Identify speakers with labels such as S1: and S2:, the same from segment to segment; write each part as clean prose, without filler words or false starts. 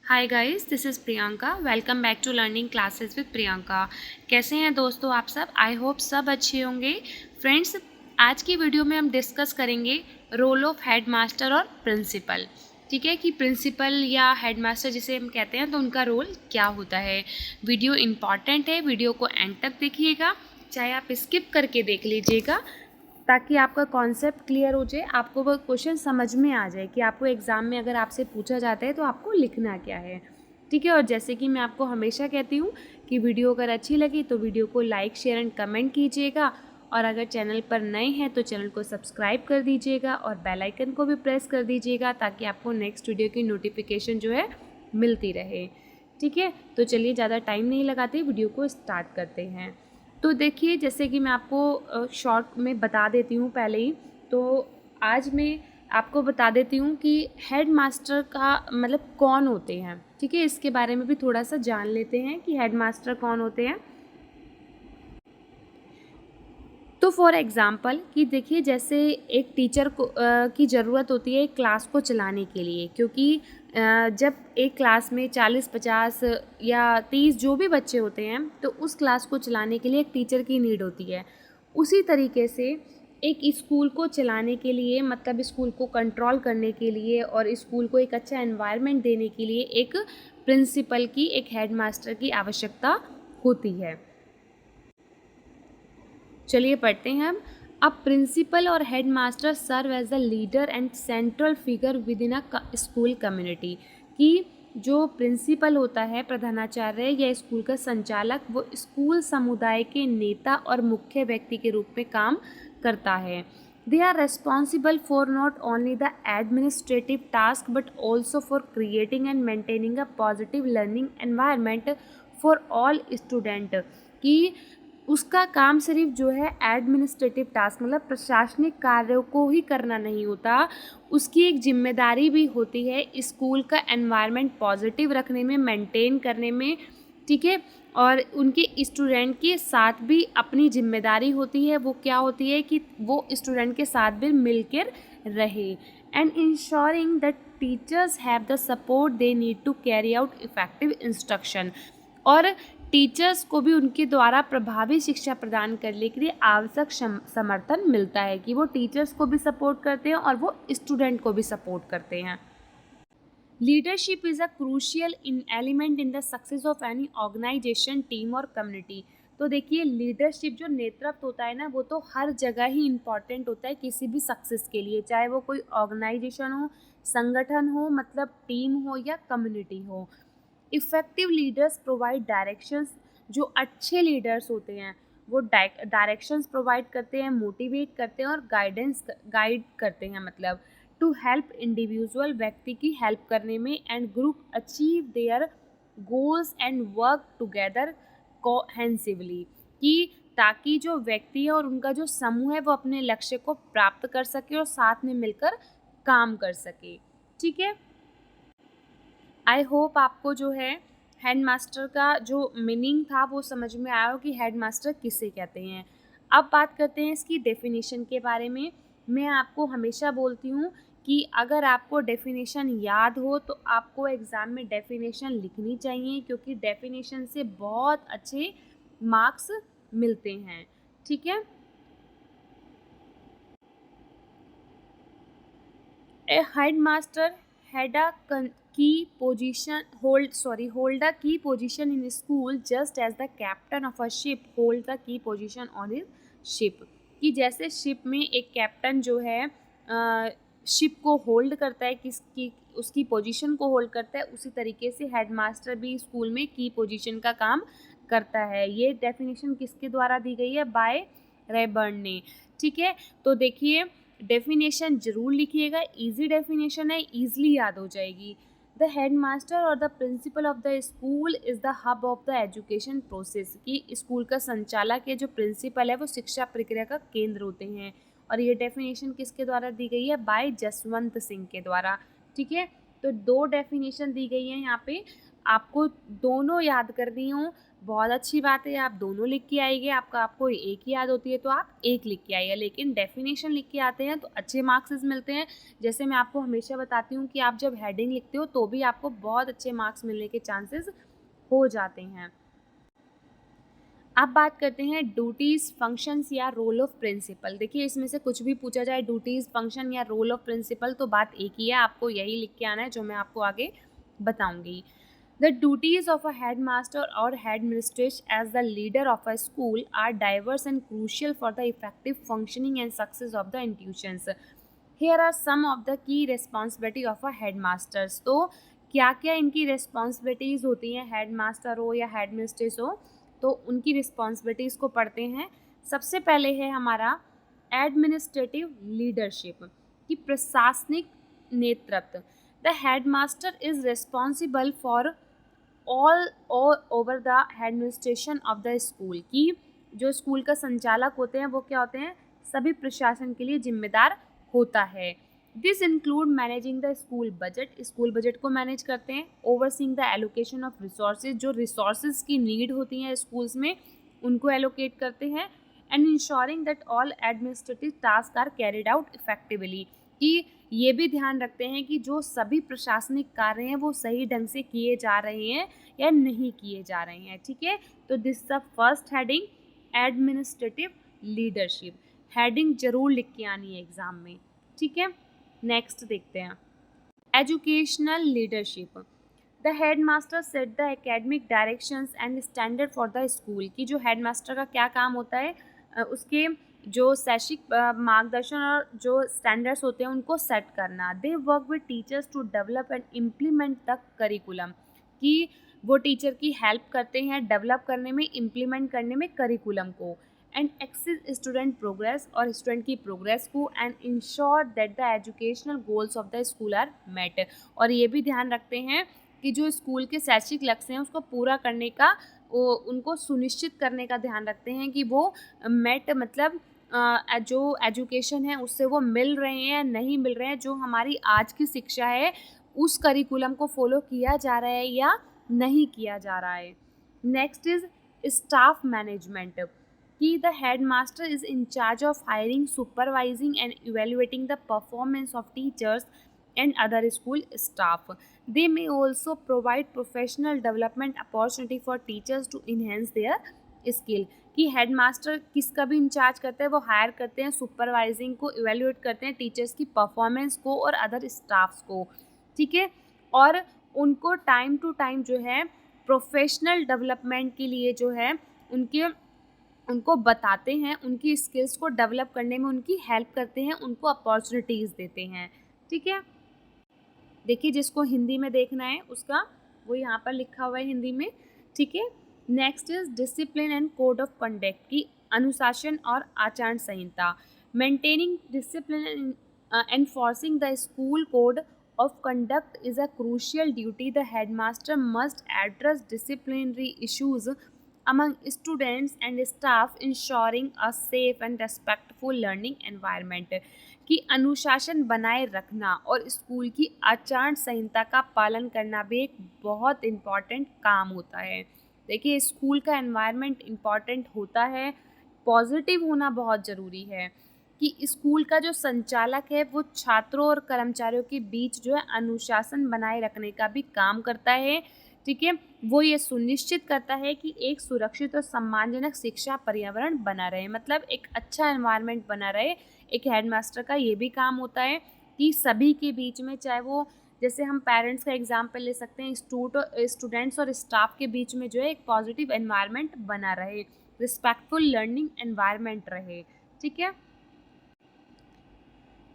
S1: Hi guys, this is Priyanka. Welcome back to learning classes with Priyanka. कैसे हैं दोस्तों आप सब? आई होप सब अच्छे होंगे। फ्रेंड्स, आज की वीडियो में हम डिस्कस करेंगे रोल ऑफ हेड मास्टर और प्रिंसिपल। ठीक है कि प्रिंसिपल या हेड मास्टर जिसे हम कहते हैं तो उनका रोल क्या होता है। वीडियो इम्पॉर्टेंट है, वीडियो को एंड तक देखिएगा, चाहे आप स्किप करके देख लीजिएगा ताकि आपका कॉन्सेप्ट क्लियर हो जाए, आपको वो क्वेश्चन समझ में आ जाए कि आपको एग्ज़ाम में अगर आपसे पूछा जाता है तो आपको लिखना क्या है। ठीक है, और जैसे कि मैं आपको हमेशा कहती हूँ कि वीडियो अगर अच्छी लगी तो वीडियो को लाइक शेयर एंड कमेंट कीजिएगा, और अगर चैनल पर नए हैं तो चैनल को सब्सक्राइब कर दीजिएगा और बेल आइकन को भी प्रेस कर दीजिएगा ताकि आपको नेक्स्ट वीडियो की नोटिफिकेशन जो है मिलती रहे। ठीक है, तो चलिए ज़्यादा टाइम नहीं लगाते, वीडियो को स्टार्ट करते हैं। तो देखिए, जैसे कि मैं आपको शॉर्ट में बता देती हूँ पहले ही, तो आज मैं आपको बता देती हूँ कि हेड मास्टर का मतलब कौन होते हैं। ठीक है, इसके बारे में भी थोड़ा सा जान लेते हैं कि हेड मास्टर कौन होते हैं। तो फॉर एग्ज़ाम्पल कि देखिए, जैसे एक टीचर को की ज़रूरत होती है एक क्लास को चलाने के लिए, क्योंकि जब एक क्लास में 40-50 या 30 जो भी बच्चे होते हैं तो उस क्लास को चलाने के लिए एक टीचर की नीड होती है। उसी तरीके से एक स्कूल को चलाने के लिए, मतलब स्कूल को कंट्रोल करने के लिए और स्कूल को एक अच्छा एनवायरनमेंट देने के लिए एक प्रिंसिपल की, एक हेड मास्टर की आवश्यकता होती है। चलिए पढ़ते हैं हम। अब प्रिंसिपल और headmaster serve as the leader and central figure within a school community. कि जो प्रिंसिपल होता है, प्रधानाचार्य या स्कूल का संचालक, वो स्कूल समुदाय के नेता और मुख्य व्यक्ति के रूप में काम करता है। They are responsible for not only the administrative task but also for creating and maintaining a positive learning environment for all student. कि उसका काम सिर्फ जो है एडमिनिस्ट्रेटिव टास्क, मतलब प्रशासनिक कार्यों को ही करना नहीं होता, उसकी एक जिम्मेदारी भी होती है स्कूल का एनवायरनमेंट पॉजिटिव रखने में, मेंटेन करने में। ठीक है, और उनके स्टूडेंट के साथ भी अपनी जिम्मेदारी होती है। वो क्या होती है कि वो स्टूडेंट के साथ भी मिलकर रहे and ensuring that teachers have the support they need to carry out effective instruction. और टीचर्स को भी उनके द्वारा प्रभावी शिक्षा प्रदान करने के लिए आवश्यक समर्थन मिलता है, कि वो टीचर्स को भी सपोर्ट करते हैं और वो स्टूडेंट को भी सपोर्ट करते हैं। Leadership is a crucial in element in the success of any organisation, team और कम्युनिटी। तो देखिए, लीडरशिप जो नेतृत्व होता है ना, वो तो हर जगह ही इम्पॉर्टेंट होता है किसी भी सक्सेस के लिए, चाहे वो कोई ऑर्गेनाइजेशन हो, संगठन हो, मतलब टीम हो या कम्युनिटी हो। Effective leaders provide directions. जो अच्छे लीडर्स होते हैं वो डायरेक्शंस प्रोवाइड करते हैं, मोटिवेट करते हैं और गाइड करते हैं, मतलब टू हेल्प इंडिविजुअल, व्यक्ति की हेल्प करने में, and group achieve their goals and work together cohesively. कि ताकि जो व्यक्ति है और उनका जो समूह है वो अपने लक्ष्य को प्राप्त कर सके और साथ में मिलकर काम कर सके। ठीक है, आई होप आपको जो है हेड मास्टर का जो मीनिंग था वो समझ में आया हो कि हेड मास्टर किसे कहते हैं। अब बात करते हैं इसकी डेफिनेशन के बारे में। मैं आपको हमेशा बोलती हूँ कि अगर आपको डेफिनेशन याद हो तो आपको एग्ज़ाम में डेफिनेशन लिखनी चाहिए, क्योंकि डेफिनेशन से बहुत अच्छे मार्क्स मिलते हैं। ठीक है, A headmaster had a hold a key position in school just as the captain of a ship hold the key position on his ship। कि जैसे शिप में एक कैप्टन जो है शिप को होल्ड करता है, किसकी उसकी पोजीशन को होल्ड करता है, उसी तरीके से हेडमास्टर भी स्कूल में की पोजीशन का काम करता है। ये डेफिनेशन किसके द्वारा दी गई है? बाय रेबर्न ने। ठीक है, तो देखिए, डेफिनेशन ज़रूर लिखिएगा, इजी डेफिनेशन है, ईजिली याद हो जाएगी। द हेड मास्टर और the principle of the school is the hub of the education process. कि स्कूल का संचालक है, जो प्रिंसिपल है, वो शिक्षा प्रक्रिया का केंद्र होते हैं। और ये डेफिनेशन किसके द्वारा दी गई है? बाय जसवंत सिंह के द्वारा। ठीक है, तो 2 डेफिनेशन दी गई हैं यहाँ पे, आपको दोनों याद करनी हो, बहुत अच्छी बात है, आप दोनों लिख के आइए। आपको एक ही याद होती है तो आप एक लिख के आइए, लेकिन डेफिनेशन लिख के आते हैं तो अच्छे मार्क्स मिलते हैं। जैसे मैं आपको हमेशा बताती हूँ कि आप जब हेडिंग लिखते हो तो भी आपको बहुत अच्छे मार्क्स मिलने के चांसेस हो जाते हैं। अब बात करते हैं ड्यूटीज़, फंक्शंस या रोल ऑफ प्रिंसिपल। देखिए इसमें से कुछ भी पूछा जाए, ड्यूटीज़, फंक्शन या रोल ऑफ प्रिंसिपल, तो बात एक ही है, आपको यही लिख के आना है जो मैं आपको आगे बताऊंगी। The duties of a headmaster or headmistress as the leader of a school are diverse and crucial for the effective functioning and success of the institutions. Here are some of the key responsibility of a headmasters. तो क्या क्या इनकी responsibilities होती हैं, headmaster हो या headmistress हो, तो उनकी रिस्पॉन्सिबिलिटीज़ को पढ़ते हैं। सबसे पहले है हमारा एडमिनिस्ट्रेटिव लीडरशिप, की प्रशासनिक नेतृत्व। The headmaster is responsible for all over the administration of the school, की जो स्कूल का संचालक होते हैं वो क्या होते हैं, सभी प्रशासन के लिए जिम्मेदार होता है। This include managing the school budget, school budget को मैनेज करते हैं। Overseeing the allocation of resources, जो रिसोर्सेज की नीड होती हैं स्कूल्स में उनको एलोकेट करते हैं। And ensuring that all administrative task are carried out effectively, कि ये भी ध्यान रखते हैं कि जो सभी प्रशासनिक कार्य हैं वो सही ढंग से किए जा रहे हैं या नहीं किए जा रहे हैं। ठीक है, तो this the first heading, administrative leadership. Heading जरूर लिख के आनी है एग्जाम में। ठीक है, नेक्स्ट देखते हैं educational leadership. The headmaster set the academic directions and standard for the school, की जो हेडमास्टर का क्या काम होता है, उसके जो शैक्षिक मार्गदर्शन और जो स्टैंडर्ड्स होते हैं उनको सेट करना। They work with teachers to develop and implement the curriculum, कि वो टीचर की हेल्प करते हैं डेवलप करने में, इम्प्लीमेंट करने में करिकुलम को। एंड एक्सेस स्टूडेंट प्रोग्रेस, और स्टूडेंट की प्रोग्रेस को। And ensure that the educational goals of the school are met, और ये भी ध्यान रखते हैं कि जो स्कूल के शैक्षिक लक्ष्य हैं उसको पूरा करने का, उनको सुनिश्चित करने का ध्यान रखते हैं कि वो मेट, मतलब जो एजुकेशन है उससे वो मिल रहे हैं या नहीं मिल रहे हैं, जो हमारी आज की शिक्षा है उस करिकुलम को फॉलो किया जा रहा है या नहीं किया जा रहा है। नेक्स्ट इज स्टाफ मैनेजमेंट, कि the headmaster is in charge of hiring, supervising and evaluating the performance of teachers and other school staff. They may also provide professional development opportunity for teachers to enhance their skill, कि headmaster किसका भी in charge करते हैं, वो higher करते हैं, supervising को, evaluate करते हैं टीचर्स की परफॉर्मेंस को और अदर स्टाफ्स को। ठीक है, और उनको टाइम टू टाइम जो है प्रोफेशनल डेवलपमेंट के लिए जो है उनको बताते हैं, उनकी स्किल्स को डेवलप करने में उनकी हेल्प करते हैं, उनको अपॉर्चुनिटीज़ देते हैं। ठीक है, देखिए जिसको हिंदी में देखना है उसका वो यहाँ पर लिखा हुआ है हिंदी में। ठीक है, next is discipline and code of conduct, की अनुशासन और आचरण संहिता। Maintaining discipline and enforcing the school code of conduct is a crucial duty. The headmaster must address disciplinary issues among students and staff, ensuring a safe and respectful learning environment, कि अनुशासन बनाए रखना और स्कूल की आचार संहिता का पालन करना भी एक बहुत इम्पॉर्टेंट काम होता है। देखिए स्कूल का एनवायरनमेंट इम्पॉर्टेंट होता है, पॉजिटिव होना बहुत ज़रूरी है, कि स्कूल का जो संचालक है वो छात्रों और कर्मचारियों के बीच जो है अनुशासन बनाए रखने का भी काम करता है। ठीक है, वो ये सुनिश्चित करता है कि एक सुरक्षित और सम्मानजनक शिक्षा पर्यावरण बना रहे, मतलब एक अच्छा एनवायरनमेंट बना रहे। एक हेडमास्टर का ये भी काम होता है कि सभी के बीच में, चाहे वो, जैसे हम पेरेंट्स का एग्जाम्पल ले सकते हैं, स्टूडेंट्स और स्टाफ के बीच में जो है एक पॉजिटिव एनवायरनमेंट बना रहे, रिस्पेक्टफुल लर्निंग एनवायरनमेंट रहे। ठीक है,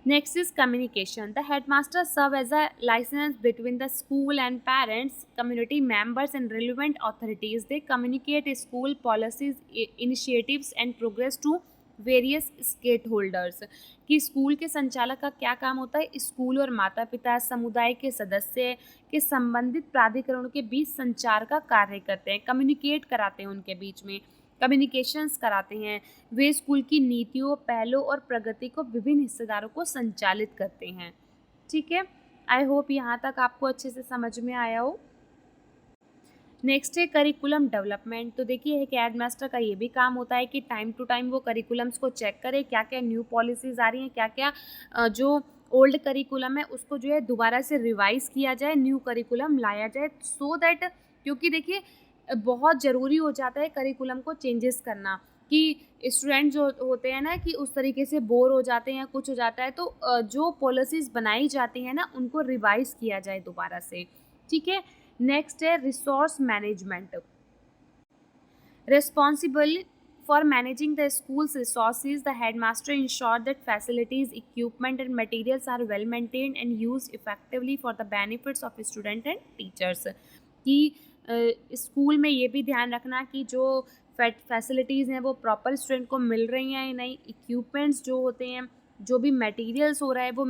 S1: next is communication. The headmaster serves as a liaison between the school and parents, community members and relevant authorities. They communicate school policies, initiatives and progress to various stakeholders, कि school के संचालक का क्या काम होता है, school और माता पिता, समुदाय के सदस्य के संबंधित प्राधिकरणों के बीच संचार का कार्य करते हैं, कम्युनिकेट कराते हैं, उनके बीच में कम्युनिकेशंस कराते हैं। वे स्कूल की नीतियों, पहलों और प्रगति को विभिन्न हिस्सेदारों को संचालित करते हैं। ठीक है, आई होप यहाँ तक आपको अच्छे से समझ में आया हो। नेक्स्ट है करिकुलम डेवलपमेंट। तो देखिए एक हेडमास्टर का ये भी काम होता है कि टाइम टू टाइम वो करिकुलम्स को चेक करे, क्या क्या न्यू पॉलिसीज आ रही हैं, क्या क्या जो ओल्ड करिकुलम है उसको जो है दोबारा से रिवाइज किया जाए, न्यू करिकुलम लाया जाए, सो दैट, क्योंकि देखिए बहुत ज़रूरी हो जाता है करिकुलम को चेंजेस करना, कि स्टूडेंट जो होते हैं ना कि उस तरीके से बोर हो जाते हैं, कुछ हो जाता है, तो जो पॉलिसीज़ बनाई जाती हैं ना उनको रिवाइज किया जाए दोबारा से, ठीक है। नेक्स्ट है resource management. Responsible for managing the school's resources, the headmaster ensures that facilities, equipment, and materials are well maintained and used effectively for the benefits of students and teachers. कि school में ये भी ध्यान रखना कि जो facilities हैं वो प्रॉपर स्टूडेंट को मिल रही हैं या नहीं, इक्विपमेंट्स जो होते हैं, जो भी मटेरियल्स हो रहा है वो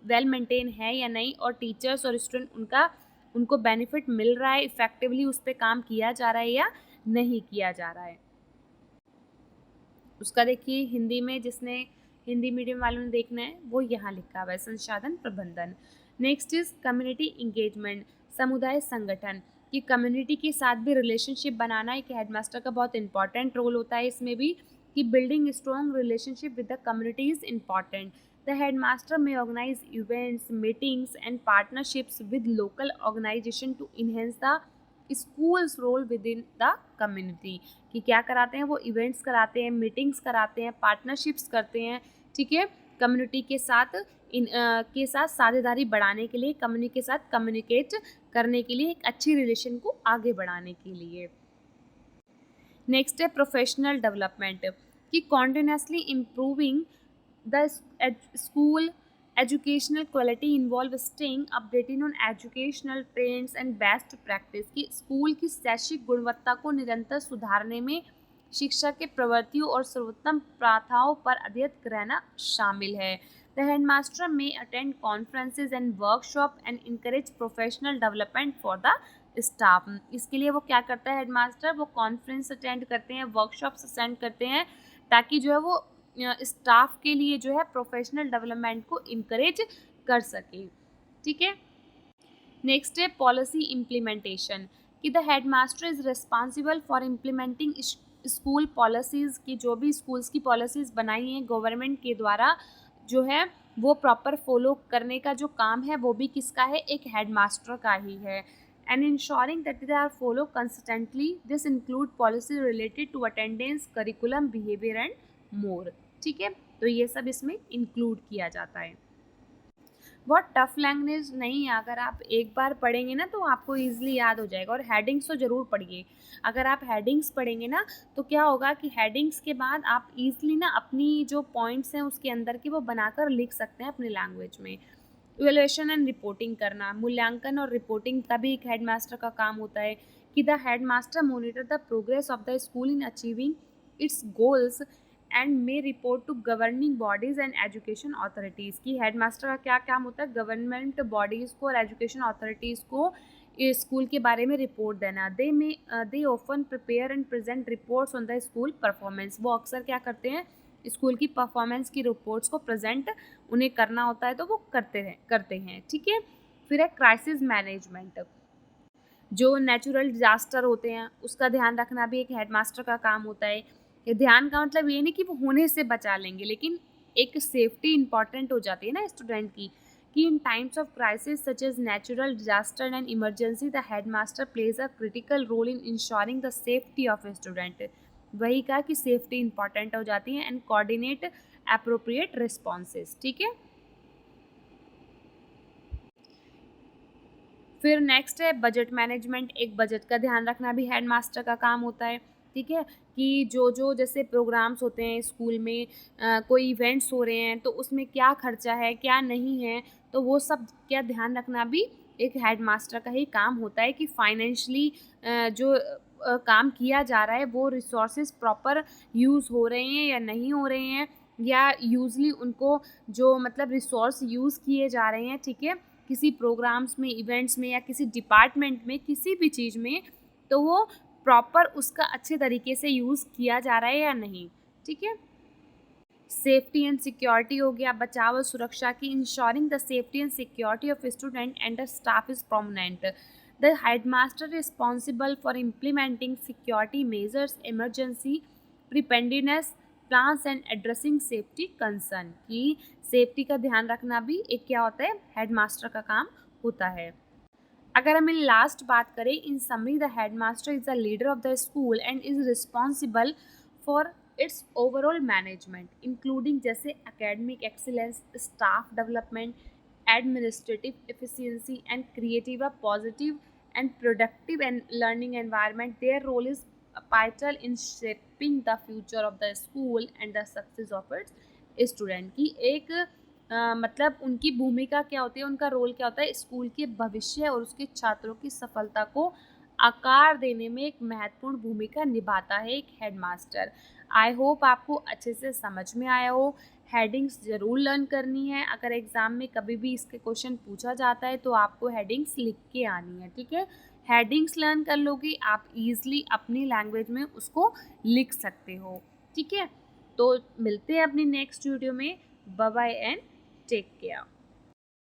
S1: वेल मेंटेन है या नहीं, और टीचर्स और स्टूडेंट उनको बेनिफिट मिल रहा है, इफेक्टिवली उस पर काम किया जा रहा है या नहीं किया जा रहा है। उसका देखिए हिंदी में, जिसने हिंदी मीडियम वालों ने देखना है वो यहाँ लिखा हुआ है, संसाधन प्रबंधन। नेक्स्ट इज कम्युनिटी इंगेजमेंट, समुदाय संगठन, कि कम्युनिटी के साथ भी रिलेशनशिप बनाना एक हेडमास्टर का बहुत इंपॉर्टेंट रोल होता है इसमें भी, कि building strong relationship with the community is important. The headmaster may organise events, meetings and partnerships with local organisation to enhance the school's role within the community, कि क्या कराते हैं वो इवेंट्स कराते हैं, मीटिंग्स कराते हैं, पार्टनरशिप्स करते हैं, ठीक है, कम्युनिटी के साथ के साथ साझेदारी बढ़ाने के लिए, कम्युनिटी के साथ कम्युनिकेट करने के लिए, एक अच्छी रिलेशन को आगे बढ़ाने के लिए। नेक्स्ट है प्रोफेशनल डेवलपमेंट, कि continuously improving the school educational quality involve staying updated on educational trends and best practice, कि स्कूल की शैक्षिक गुणवत्ता को निरंतर सुधारने में शिक्षा के प्रवृत्तियों और सर्वोत्तम प्रथाओं पर अद्यत रहना शामिल है। द हेडमास्टर में attend conferences and workshop and encourage professional development for the staff. इसके लिए वो क्या करता है हेडमास्टर, वो कॉन्फ्रेंस अटेंड करते हैं, वर्कशॉप्स अटेंड करते हैं, ताकि जो है वो स्टाफ के लिए जो है प्रोफेशनल डेवलपमेंट को इनकरेज कर सके, ठीक है। नेक्स्ट है पॉलिसी इम्प्लीमेंटेशन, कि the headmaster is responsible for implementing school policies, की जो भी स्कूल्स की पॉलिसीज़ बनाई हैं गवर्नमेंट के द्वारा जो है वो प्रॉपर फॉलो करने का जो काम है वो भी किसका है, एक हेडमास्टर का ही है। And ensuring that they are follow consistently, this include policy related to attendance, curriculum, behaviour and more, ठीक है। तो ये सब इसमें इंक्लूड किया जाता है। बहुत टफ लैंग्वेज नहीं है, अगर आप एक बार पढ़ेंगे ना तो आपको ईजिली याद हो जाएगा। और हेडिंग्स तो ज़रूर पढ़िए, अगर आप हेडिंग्स पढ़ेंगे ना तो क्या होगा कि हेडिंग्स के बाद आप ईजिली ना अपनी जो पॉइंट्स हैं उसके अंदर की वो बनाकर लिख सकते हैं अपनी लैंग्वेज में। इवैल्यूएशन एंड रिपोर्टिंग करना, मूल्यांकन और रिपोर्टिंग का भी एक हेडमास्टर का काम होता है, कि the headmaster monitor the progress of the school in achieving its goals and may report to governing bodies and education authorities, की हेडमास्टर का क्या काम होता है, गवर्नमेंट बॉडीज़ को और एजुकेशन अथॉरिटीज़ को स्कूल के बारे में रिपोर्ट देना। They often prepare and present reports on the school performance, वो अक्सर क्या करते हैं स्कूल की परफॉर्मेंस की रिपोर्ट्स को प्रेजेंट उन्हें करना होता है तो वो करते हैं, ठीक है। फिर है क्राइसिस मैनेजमेंट, जो नेचुरल डिजास्टर होते हैं उसका ध्यान रखना भी एक हेडमास्टर का काम होता है। ये ध्यान का मतलब ये नहीं कि वो होने से बचा लेंगे, लेकिन एक सेफ्टी इंपॉर्टेंट हो जाती है ना स्टूडेंट की, कि in times of crisis such as natural disaster and emergency the headmaster plays a critical role in ensuring the safety of student. वही कहा कि सेफ्टी इंपॉर्टेंट हो जाती है एंड कोऑर्डिनेट एप्रोप्रिएट रिस्पॉन्सेज, ठीक है। फिर नेक्स्ट है बजट मैनेजमेंट, एक बजट का ध्यान रखना भी हेडमास्टर का काम होता है, ठीक है, कि जो जैसे प्रोग्राम्स होते हैं स्कूल में, कोई इवेंट्स हो रहे हैं तो उसमें क्या खर्चा है क्या नहीं है, तो वो सब क्या ध्यान रखना भी एक हेडमास्टर का ही काम होता है, कि फाइनेंशली जो काम किया जा रहा है वो रिसोर्सेज प्रॉपर यूज़ हो रहे हैं या नहीं हो रहे हैं, या यूजली उनको जो मतलब रिसोर्स यूज़ किए जा रहे हैं, ठीक है, किसी प्रोग्राम्स में, इवेंट्स में या किसी डिपार्टमेंट में, किसी भी चीज़ में, तो वो प्रॉपर उसका अच्छे तरीके से यूज़ किया जा रहा है या नहीं, ठीक है। सेफ्टी एंड सिक्योरिटी हो गया, बचाव और सुरक्षा की, ensuring the safety and security of student and the staff is prominent. The headmaster responsible for implementing security measures, emergency preparedness plans and addressing safety concern. की सेफ्टी का ध्यान रखना भी एक क्या होता है, हेडमास्टर का काम होता है. अगर हम इन लास्ट बात करें, in summary the headmaster is the leader of the school and is responsible for its overall management including जैसे academic excellence, staff development, administrative efficiency and creative a positive and productive and learning environment. Their role is vital in shaping the future of the school and the success of its student. की एक मतलब उनकी भूमिका क्या होती है, उनका role क्या होता है स्कूल के भविष्य और उसके छात्रों की सफलता को आकार देने में एक महत्वपूर्ण भूमिका निभाता है एक हेडमास्टर. आई होप आपको अच्छे से समझ में आया हो. हेडिंग्स ज़रूर लर्न करनी है. अगर एग्ज़ाम में कभी भी इसके क्वेश्चन पूछा जाता है तो आपको हेडिंग्स लिख के आनी है. ठीक है, हेडिंग्स लर्न कर लोगे आप ईज़िली अपनी लैंग्वेज में उसको लिख सकते हो. ठीक है, तो मिलते हैं अपनी नेक्स्ट वीडियो में. Bye bye and take care.